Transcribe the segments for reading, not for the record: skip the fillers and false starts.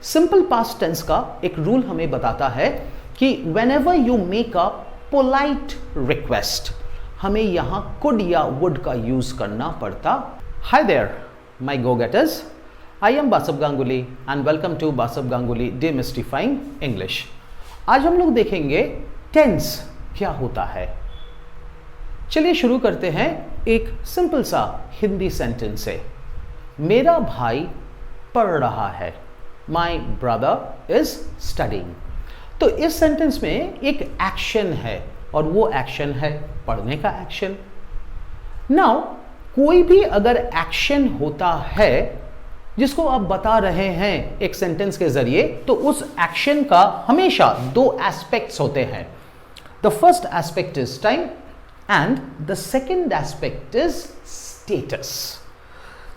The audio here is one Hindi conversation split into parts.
सिंपल पास्ट टेंस का एक रूल हमें बताता है कि whenever you make a polite request, हमें यहाँ could या would का यूज करना पड़ता। Hi there, my go-getters. I am Basab Ganguly and welcome to Basab Ganguly Demystifying English. आज हम लोग देखेंगे टेंस क्या होता है। चलिए शुरू करते हैं एक सिंपल सा हिंदी सेंटेंस से। मेरा भाई पढ़ रहा है। My brother is studying. तो इस सेंटेंस में एक एक्शन है और वो एक्शन है पढ़ने का एक्शन। नाउ कोई भी अगर एक्शन होता है जिसको आप बता रहे हैं एक सेंटेंस के जरिए, तो उस एक्शन का हमेशा दो एस्पेक्ट्स होते हैं। The first aspect is time and the second aspect is status.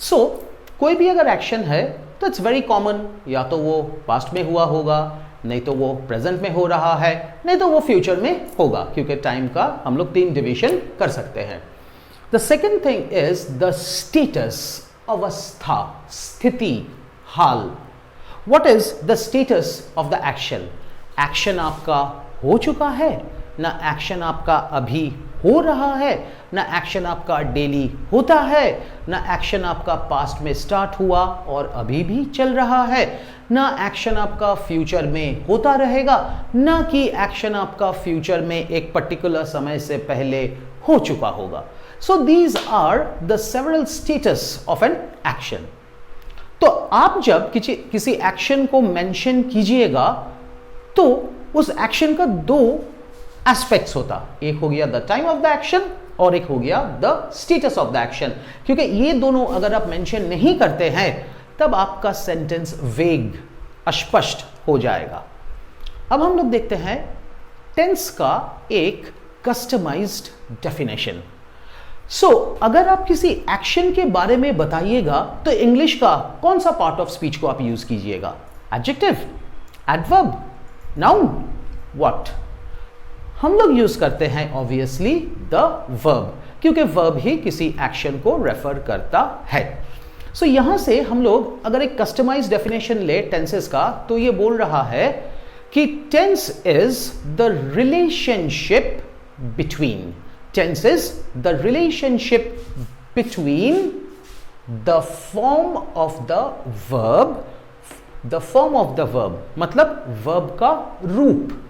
So कोई भी अगर एक्शन है तो इट्स वेरी कॉमन, या तो वो पास्ट में हुआ होगा, नहीं तो वो प्रेजेंट में हो रहा है, नहीं तो वो फ्यूचर में होगा, क्योंकि टाइम का हम लोग 3 डिवीजन कर सकते हैं। The second thing is the status, अवस्था, स्थिति, हाल। What is the status of the action? Action आपका हो चुका है, ना एक्शन आपका अभी हो रहा है, ना एक्शन आपका डेली होता है, ना एक्शन आपका पास्ट में स्टार्ट हुआ और अभी भी चल रहा है, ना एक्शन आपका फ्यूचर में होता रहेगा, ना कि एक्शन आपका फ्यूचर में एक पर्टिकुलर समय से पहले हो चुका होगा। So these are the several status of an action. तो आप जब किसी एक्शन को मेंशन कीजिएगा तो उस एक्शन का 2 एस्पेक्ट्स होता, एक हो गया the time of the action और एक हो गया the status of the action. क्योंकि ये दोनों अगर आप मेंशन नहीं करते हैं तब आपका सेंटेंस वेग, अस्पष्ट हो जाएगा। अब हम लोग देखते हैं टेंस का एक कस्टमाइज्ड डेफिनेशन। सो अगर आप किसी एक्शन के बारे में बताइएगा तो इंग्लिश का कौन सा पार्ट ऑफ स्पीच को आप यूज कीजिएगा? Adjective, adverb, noun, what? हम लोग यूज करते हैं ऑब्वियसली द वर्ब, क्योंकि वर्ब ही किसी एक्शन को रेफर करता है। सो यहां से हम लोग अगर एक कस्टमाइज्ड डेफिनेशन ले टेंसेस का, तो ये बोल रहा है कि tense is the relationship between, tense is the relationship between the form of the verb, the form of the verb मतलब वर्ब का रूप,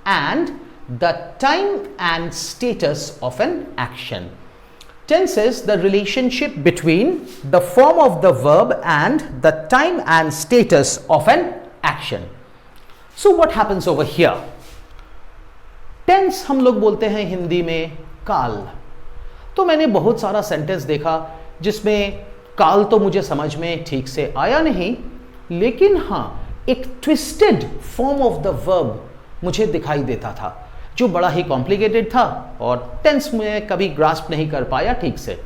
and the time and status of an action. Tense is the relationship between the form of the verb and the time and status of an action. So what happens over here? Tense हम लोग बोलते हैं हिंदी में काल। तो मैंने बहुत सारा सेंटेंस देखा जिसमें काल तो मुझे समझ में ठीक से आया नहीं, लेकिन हाँ एक twisted form of the verb मुझे दिखाई देता था जो बड़ा ही कॉम्प्लिकेटेड था और टेंस में कभी ग्रास्प नहीं कर पाया ठीक से।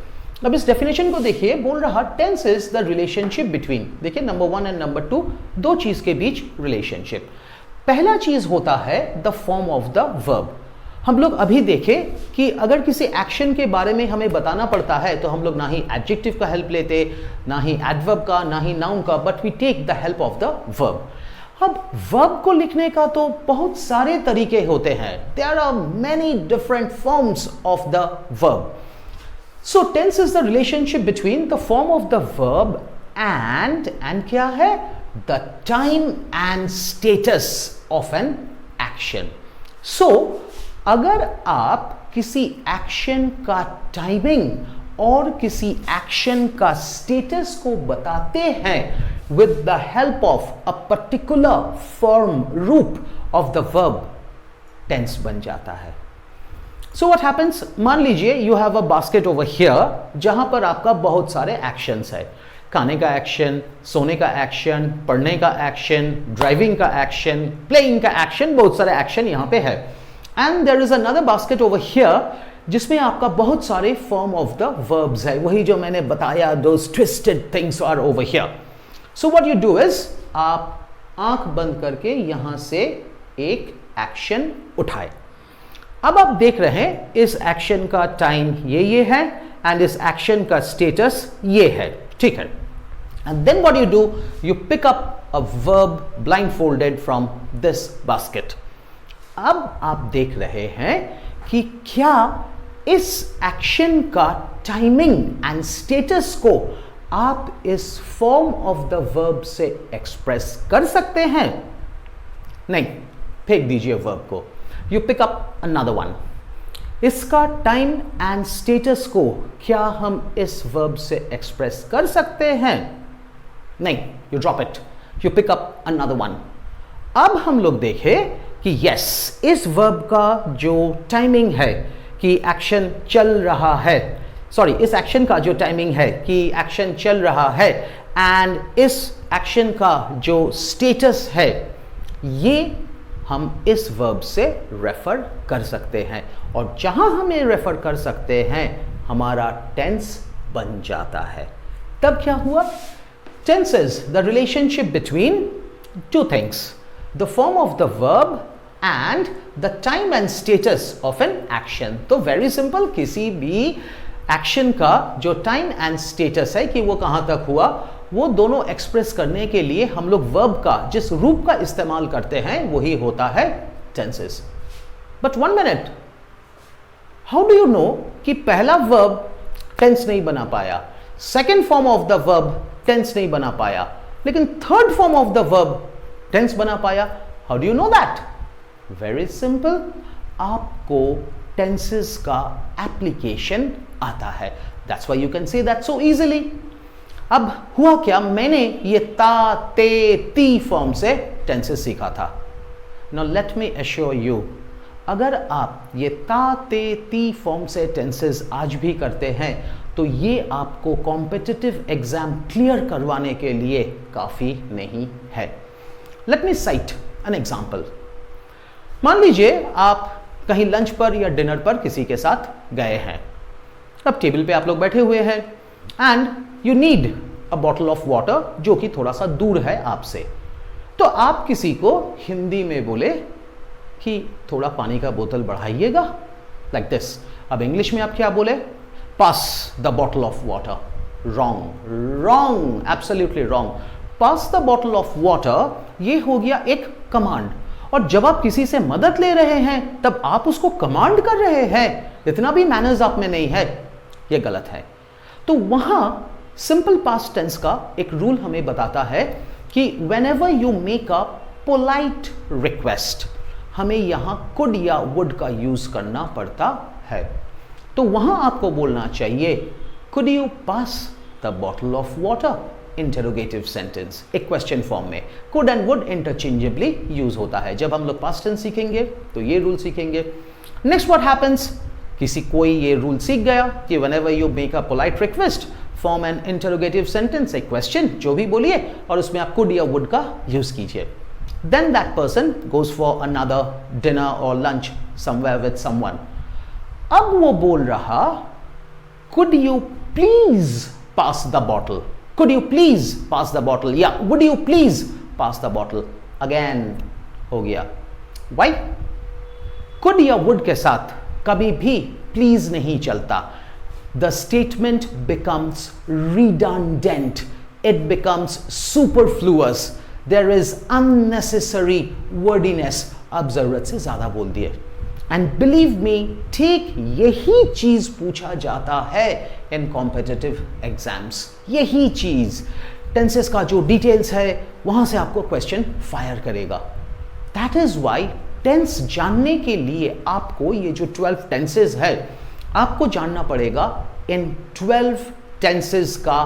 अब इस डेफिनेशन को देखिए, बोल रहा tense is the relationship between, देखिए नंबर 1 एंड नंबर 2, 2 चीज के बीच रिलेशनशिप। पहला चीज होता है the form of the verb. हम लोग अभी देखें कि अगर किसी एक्शन के बारे में हमें बताना पड़ता है तो हम लोग ना ही एडजेक्टिव का हेल्प लेते, ना ही एडवर्ब का, ना ही नाउन का, but we take the help of the verb. अब वर्ब को लिखने का तो बहुत सारे तरीके होते हैं, there are many different forms of the verb. So tense is the relationship between the form of the verb and क्या है? The time and status of an action. So अगर आप किसी एक्शन का टाइमिंग और किसी एक्शन का स्टेटस को बताते हैं with the help of a particular form, रूप of the verb, tense बन जाता है। So what happens? मान लीजिए you have a basket over here, जहां पर आपका बहुत सारे actions है, खाने का एक्शन, सोने का एक्शन, पढ़ने का एक्शन, ड्राइविंग का एक्शन, प्लेइंग का एक्शन, बहुत सारे एक्शन यहां पे है। And there is another basket over here जिसमें आपका बहुत सारे form of the verbs है, वही जो मैंने बताया, those twisted things are over here. So what you do is आप आंख बंद करके यहां से एक एक्शन उठाए। अब आप देख रहे हैं इस एक्शन का टाइम ये है एंड इस एक्शन का स्टेटस ये है, ठीक है। And then what do? You pick up a verb blindfolded from this basket. अब आप देख रहे हैं कि क्या इस एक्शन का टाइमिंग एंड स्टेटस को आप इस फॉर्म ऑफ द वर्ब से एक्सप्रेस कर सकते हैं? नहीं, फेंक दीजिए वर्ब को. You pick up another one. इसका टाइम एंड स्टेटस को क्या हम इस वर्ब से एक्सप्रेस कर सकते हैं? नहीं, you drop it. You pick up another one. अब हम लोग देखें कि यस, इस वर्ब का जो टाइमिंग है कि एक्शन चल रहा है, सॉरी, इस एक्शन का जो टाइमिंग है कि एक्शन चल रहा है एंड इस एक्शन का जो स्टेटस है, ये हम इस वर्ब से रेफर कर सकते हैं. और जहां हमें रेफर कर सकते हैं, हमारा टेंस बन जाता है. तब क्या हुआ? Tense is the relationship between two things, the form of the verb and the time and status of an action. तो वेरी सिंपल, किसी भी एक्शन का जो टाइम एंड स्टेटस है कि वो कहां तक हुआ, वो दोनों एक्सप्रेस करने के लिए हम लोग वर्ब का जिस रूप का इस्तेमाल करते हैं वही होता है tenses. But 1 minute, how do you know कि पहला वर्ब टेंस नहीं बना पाया, second form of the verb tense नहीं बना पाया, लेकिन third form of the verb tense बना पाया? How do you know that? Very simple, आपको टेंसेस का एप्लीकेशन आता है. That's why you can say that so easily. अब हुआ क्या, मैंने ये ता, ते, ती फॉर्म से टेंसेस सीखा था. Now let me assure you, अगर आप ये ता, ते, ती फॉर्म से टेंसेस आज भी करते हैं तो ये आपको कॉम्पिटिटिव एग्जाम क्लियर करवाने के लिए काफी नहीं है. Let me site an example. मान लीजिए आप कहीं लंच पर या डिनर पर किसी के साथ गए हैं. अब टेबल पे आप लोग बैठे हुए हैं and you need a bottle of water जो कि थोड़ा सा दूर है आपसे. तो आप किसी को हिंदी में बोले कि थोड़ा पानी का बोतल बढ़ाइएगा, लाइक दिस. अब इंग्लिश में आप क्या बोले? Pass the bottle of water. Wrong, wrong, absolutely wrong. Pass the bottle of water ये हो गया एक कमांड, और जब आप किसी से मदद ले रहे हैं तब आप उसको कमांड कर रहे हैं. इतना भी मैनर्स आप में नहीं है, ये गलत है. तो वहां सिंपल पास्ट टेंस का एक रूल हमें बताता है कि whenever you make a polite request, हमें यहां कुड या वुड का यूज करना पड़ता है. तो वहां आपको बोलना चाहिए could you pass the bottle of water, interrogative sentence. एक क्वेश्चन फॉर्म में could and would interchangeably use होता है. जब हम लोग पास्ट टेंस सीखेंगे तो ये रूल सीखेंगे. नेक्स्ट व्हाट हैपेंस, कोई ये रूल सीख गया कि whenever you make a polite request, form an interrogative sentence, एक क्वेश्चन जो भी बोलिए और उसमें आप कुड या वुड का यूज कीजिए. Then that person goes for another dinner और लंच समवेयर विद समवन. अब वो बोल रहा could you please pass the bottle, could you please pass the bottle, या would you please pass the bottle. Again हो गया. Why? could या would के साथ कभी भी please नहीं चलता. The statement becomes redundant, it becomes superfluous, there is unnecessary wordiness. अब जरूरत से ज्यादा बोल दिए. एंड बिलीव मी, ठीक यही चीज पूछा जाता है इन कॉम्पिटिटिव एग्जाम्स. यही चीज, टेंसेस का जो डिटेल्स है वहां से आपको क्वेश्चन फायर करेगा. दैट इज वाई टेंस जानने के लिए आपको ये जो 12 टेंसेस है आपको जानना पड़ेगा इन 12 टेंसेस का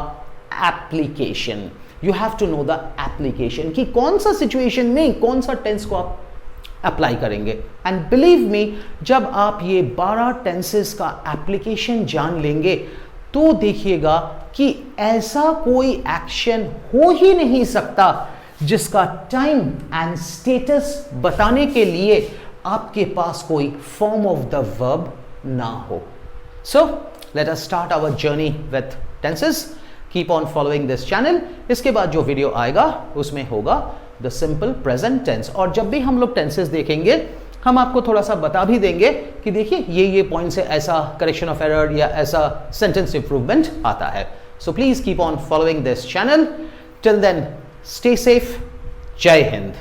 application. You have to know the application कि कौन सा सिचुएशन में कौन सा टेंस को आप अप्लाई करेंगे. एंड बिलीव मी, जब आप ये 12 टेंसेस का एप्लीकेशन जान लेंगे तो देखिएगा कि ऐसा कोई एक्शन हो ही नहीं सकता जिसका टाइम एंड स्टेटस बताने के लिए आपके पास कोई फॉर्म ऑफ द वर्ब ना हो. So let us start our journey with tenses. Keep on following this channel. इसके बाद जो वीडियो आएगा उसमें होगा द सिंपल प्रेजेंट टेंस. और जब भी हम लोग टेंसेस देखेंगे हम आपको थोड़ा सा बता भी देंगे कि देखिए ये पॉइंट से ऐसा करेक्शन ऑफ एरर या ऐसा सेंटेंस इंप्रूवमेंट आता है. So please keep on following this channel. Till then, stay safe. Jai Hind.